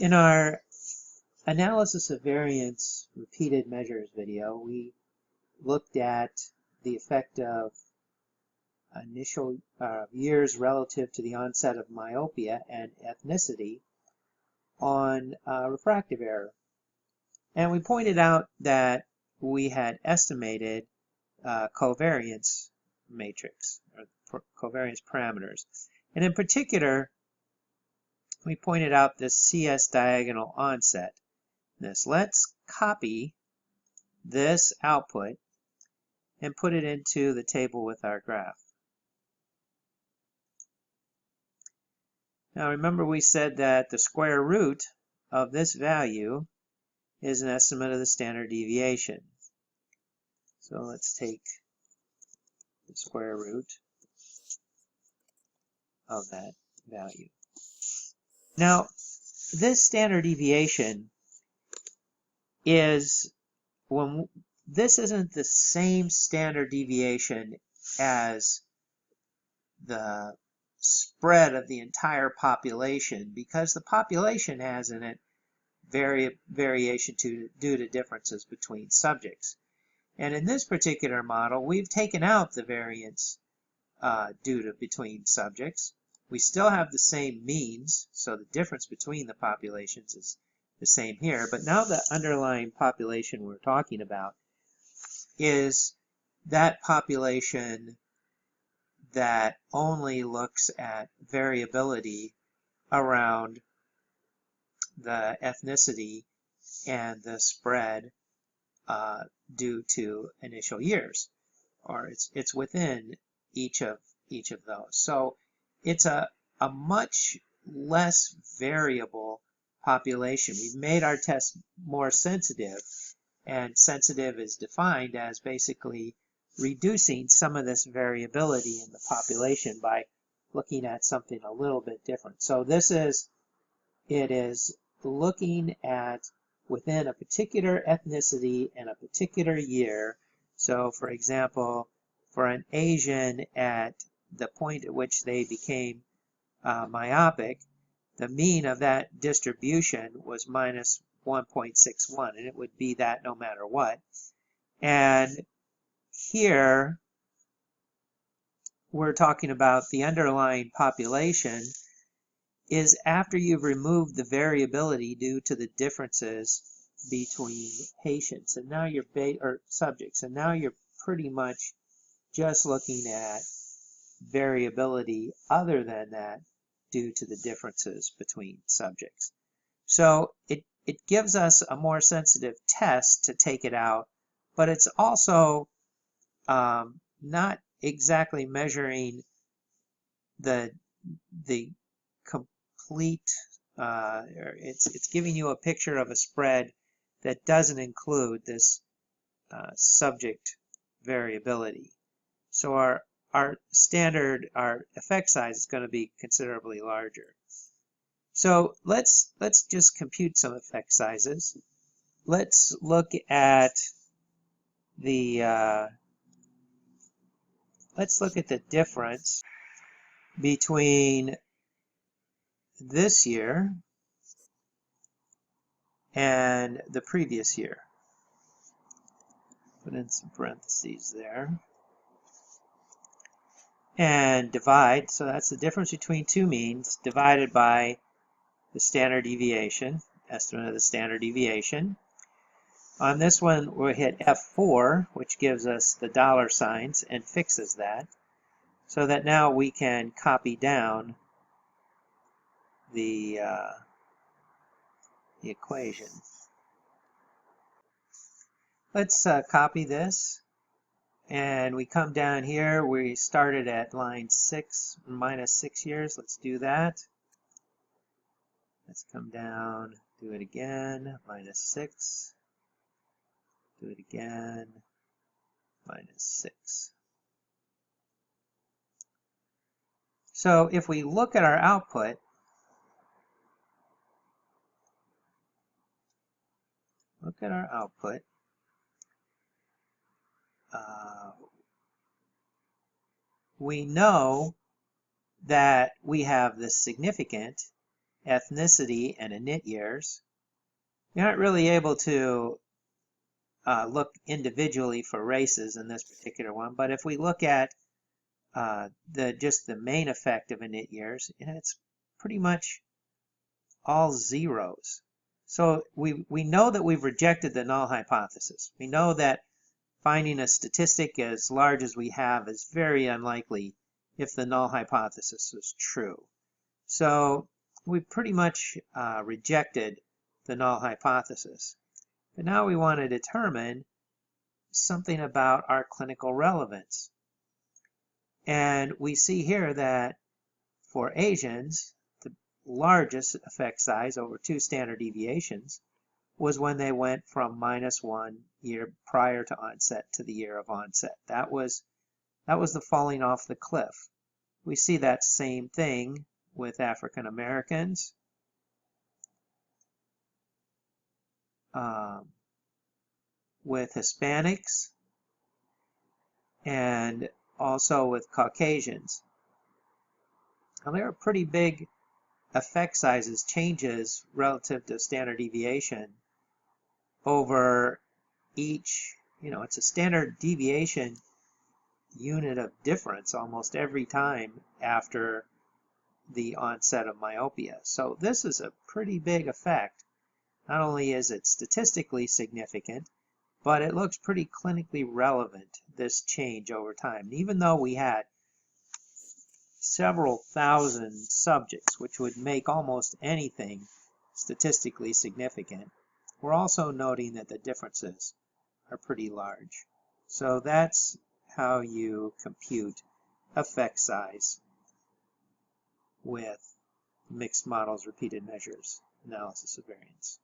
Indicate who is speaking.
Speaker 1: In our analysis of variance repeated measures video, we looked at the effect of initial years relative to the onset of myopia and ethnicity on refractive error. And we pointed out that we had estimated covariance matrix, or covariance parameters. And in particular, we pointed out this CS diagonal onset. Let's copy this output and put it into the table with our graph. Now remember, we said that the square root of this value is an estimate of the standard deviation. So let's take the square root of that value. Now, this standard deviation is, when this isn't the same standard deviation as the spread of the entire population, because the population has in it variation due to differences between subjects. And in this particular model, we've taken out the variance between subjects. We still have the same means, so the difference between the populations is the same here. But now the underlying population we're talking about is that population that only looks at variability around the ethnicity and the spread due to initial years, or it's within each of those. So it's a much less variable population. We've made our test more sensitive, and sensitive is defined as basically reducing some of this variability in the population by looking at something a little bit different. So it is looking at within a particular ethnicity and a particular year. So for example, for an Asian at the point at which they became myopic, the mean of that distribution was minus 1.61, and it would be that no matter what. And here we're talking about the underlying population is after you've removed the variability due to the differences between patients, and now you're subjects, and now you're pretty much just looking at variability other than that due to the differences between subjects. So it gives us a more sensitive test to take it out, but it's also not exactly measuring the complete, it's giving you a picture of a spread that doesn't include this subject variability. So our effect size is going to be considerably larger. So let's just compute some effect sizes. Let's look at the difference between this year and the previous year. Put in some parentheses there. And divide, so that's the difference between two means, divided by the standard deviation, estimate of the standard deviation. On this one, we'll hit F4, which gives us the dollar signs and fixes that, so that now we can copy down the equation. Let's copy this, and we come down here. We started at line 6, minus 6 years. Let's do that. Let's come down, do it again, minus 6. Do it again, minus 6. So if we look at our output, we know that we have the significant ethnicity and init years. You're not really able to look individually for races in this particular one, but if we look at just the main effect of init years, it's pretty much all zeros. So we know that we've rejected the null hypothesis. We know that finding a statistic as large as we have is very unlikely if the null hypothesis is true. So we pretty much rejected the null hypothesis. But now we want to determine something about our clinical relevance. And we see here that for Asians, the largest effect size over 2 standard deviations was when they went from -1 year prior to onset to the year of onset. That was the falling off the cliff. We see that same thing with African Americans, with Hispanics, and also with Caucasians. Now, there are pretty big effect sizes, changes relative to standard deviation over each, it's a standard deviation unit of difference almost every time after the onset of myopia. So this is a pretty big effect. Not only is it statistically significant, but it looks pretty clinically relevant, this change over time. And even though we had several thousand subjects, which would make almost anything statistically significant, we're also noting that the differences are pretty large. So that's how you compute effect size with mixed models, repeated measures, analysis of variance.